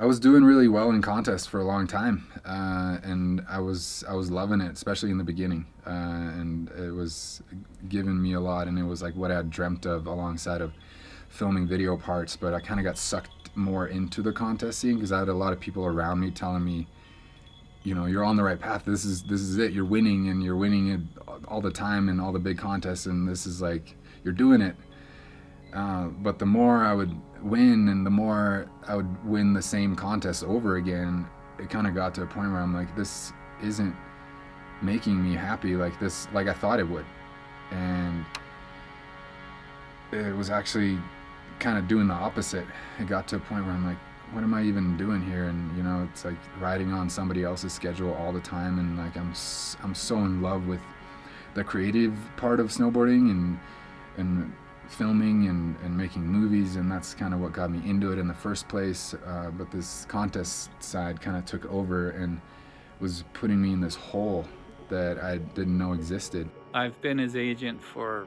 I was doing really well in contests for a long time, and I was loving it, especially in the beginning, and it was giving me a lot, and it was like what I had dreamt of alongside of filming video parts. But I kind of got sucked more into the contest scene because I had a lot of people around me telling me, you know, you're on the right path. This is it. You're winning, and you're winning it all the time in all the big contests, and this is like you're doing it. But the more I would win and the more I would win the same contest over again, it kind of got to a point where I'm like, this isn't making me happy like I thought it would. And it was actually kind of doing the opposite. It got to a point where I'm like, what am I even doing here? And you know, it's like riding on somebody else's schedule all the time, and like I'm so in love with the creative part of snowboarding and filming and making movies, and that's kind of what got me into it in the first place. But this contest side kind of took over and was putting me in this hole that I didn't know existed. I've been his agent for,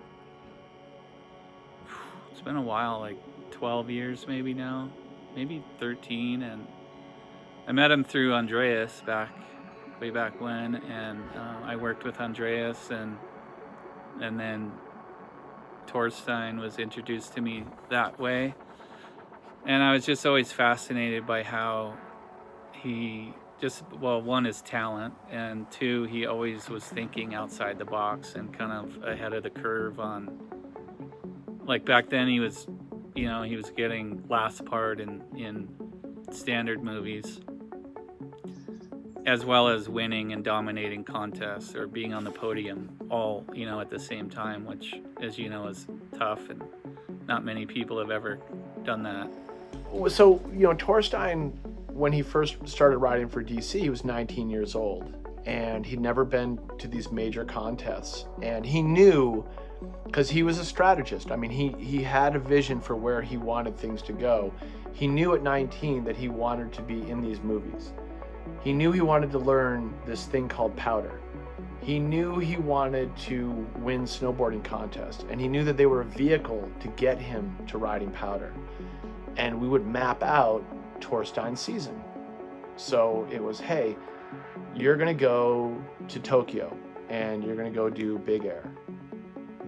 it's been a while, like 12 years maybe now, maybe 13, and I met him through Andreas way back when, and I worked with Andreas, and then Torstein was introduced to me that way, and I was just always fascinated by how he just, well, one, his talent, and two, he always was thinking outside the box and kind of ahead of the curve on, like back then he was, you know, he was getting last part in standard movies, as well as winning and dominating contests or being on the podium all, you know, at the same time, which, as you know, is tough, and not many people have ever done that. So, you know, Torstein, when he first started riding for DC, he was 19 years old, and he'd never been to these major contests. And he knew, because he was a strategist, I mean, he had a vision for where he wanted things to go. He knew at 19 that he wanted to be in these movies. He knew he wanted to learn this thing called powder. He knew he wanted to win snowboarding contests, and he knew that they were a vehicle to get him to riding powder. And we would map out Torstein's season. So it was, hey, you're gonna go to Tokyo and you're gonna go do Big Air.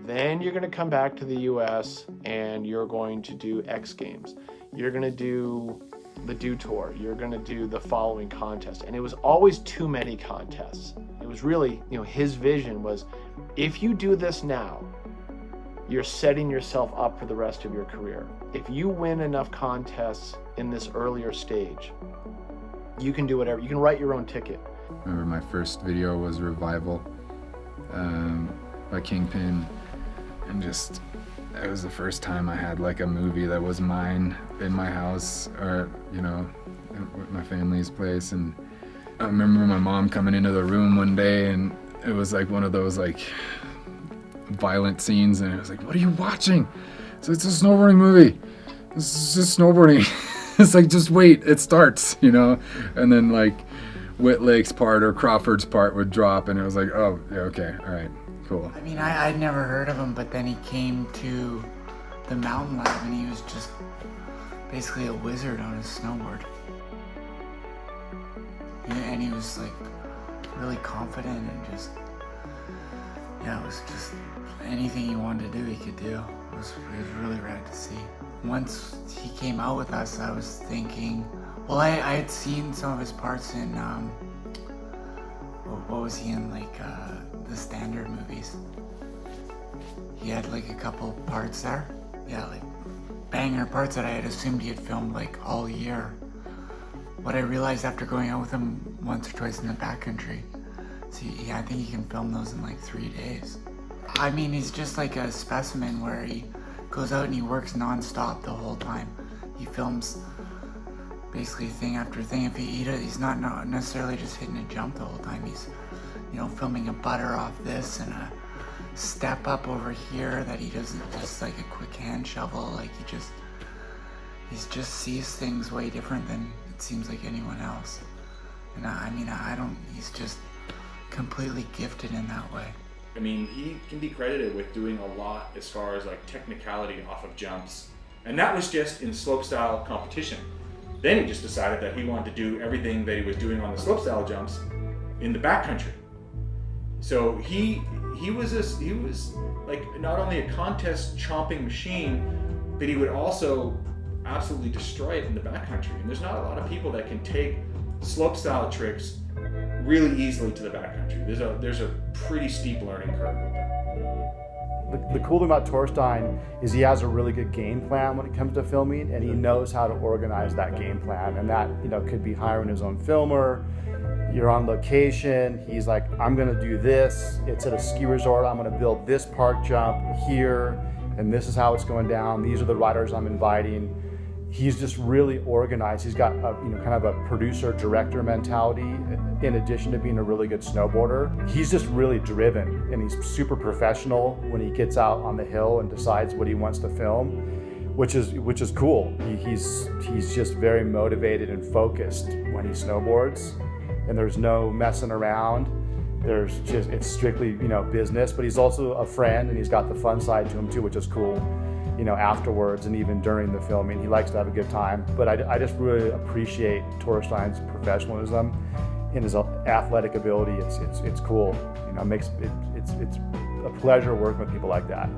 Then you're gonna come back to the US and you're going to do X Games. You're gonna do the Do Tour. You're gonna do the following contest. And it was always too many contests. It was really, you know, his vision was, if you do this now, you're setting yourself up for the rest of your career. If you win enough contests in this earlier stage, you can do whatever. You can write your own ticket. I remember my first video was Revival by Kingpin, and just, it was the first time I had like a movie that was mine in my house, or, you know, at my family's place. And I remember my mom coming into the room one day, and it was like one of those like violent scenes, and it was like, what are you watching? So it's a snowboarding movie. This is just snowboarding. It's like, just wait, it starts, you know? And then like Whitlake's part or Crawford's part would drop, and it was like, oh, yeah, okay, all right, cool. I mean, I'd never heard of him, but then he came to the Mountain Lab, and he was just basically a wizard on his snowboard. Yeah, and he was like really confident, and just, yeah, it was just anything he wanted to do, he could do. It was really rad to see. Once he came out with us, I was thinking, well, I had seen some of his parts in, what was he in, like, the standard movies. He had like a couple parts there. Yeah, like banger parts that I had assumed he had filmed like all year. What I realized after going out with him once or twice in the backcountry, see, yeah, I think he can film those in like 3 days. I mean, he's just like a specimen where he goes out and he works non-stop the whole time. He films basically thing after thing. If he's not necessarily just hitting a jump the whole time. He's, you know, filming a butter off this and a step up over here that he doesn't just like a quick hand shovel. Like he just sees things way different than it seems like anyone else. And I mean, he's just completely gifted in that way. I mean, he can be credited with doing a lot as far as like technicality off of jumps. And that was just in slopestyle competition. Then he just decided that he wanted to do everything that he was doing on the slopestyle jumps in the backcountry. So he was like not only a contest chomping machine, but he would also absolutely destroy it in the backcountry. And there's not a lot of people that can take slopestyle tricks really easily to the backcountry. There's a pretty steep learning curve with that. The cool thing about Torstein is he has a really good game plan when it comes to filming, and he knows how to organize that game plan. And that, you know, could be hiring his own filmer. You're on location. He's like, I'm going to do this. It's at a ski resort. I'm going to build this park jump here, and this is how it's going down. These are the riders I'm inviting. He's just really organized. He's got a, you know, kind of a producer-director mentality in addition to being a really good snowboarder. He's just really driven, and he's super professional when he gets out on the hill and decides what he wants to film, which is cool. He's just very motivated and focused when he snowboards, and there's no messing around. It's strictly, you know, business, but he's also a friend, and he's got the fun side to him too, which is cool. You know, afterwards and even during the filming, he likes to have a good time. But I just really appreciate Torstein's professionalism and his athletic ability. It's cool. You know, it's a pleasure working with people like that.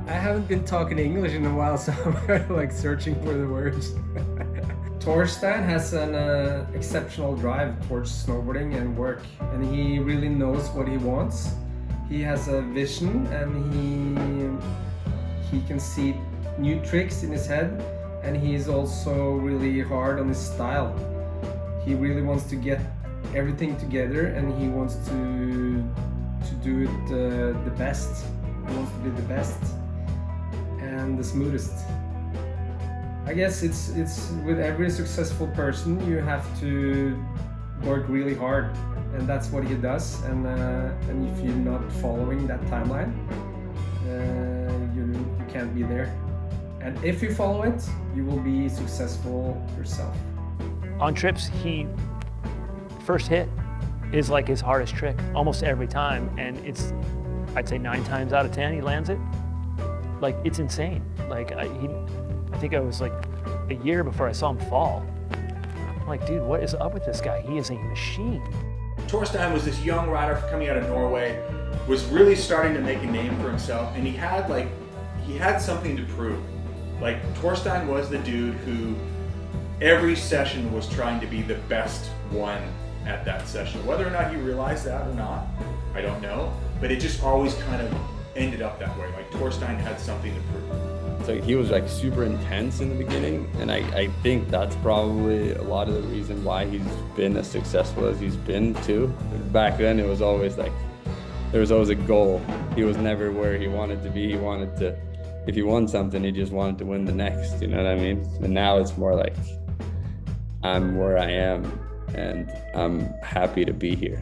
I haven't been talking English in a while, so I'm like searching for the words. Torstein has an exceptional drive towards snowboarding and work, and he really knows what he wants. He has a vision, and he can see new tricks in his head, and he's also really hard on his style. He really wants to get everything together, and he wants to do it the best. He wants to be the best and the smoothest. I guess it's with every successful person, you have to work really hard, and that's what he does. And if you're not following that timeline, you can't be there. And if you follow it, you will be successful yourself. On trips, first hit is like his hardest trick almost every time, and I'd say 9 times out of 10 he lands it. Like, it's insane. Like, I think I was like a year before I saw him fall. I'm like, dude, what is up with this guy? He is a machine. Torstein was this young rider coming out of Norway, was really starting to make a name for himself, and he had something to prove. Like, Torstein was the dude who every session was trying to be the best one at that session. Whether or not he realized that or not, I don't know, but it just always kind of ended up that way. Like, Torstein had something to prove. So he was like super intense in the beginning, and I think that's probably a lot of the reason why he's been as successful as he's been too. Back then it was always like, there was always a goal. He was never where he wanted to be. He wanted to, if he won something, he just wanted to win the next, you know what I mean? And now it's more like, I'm where I am, and I'm happy to be here.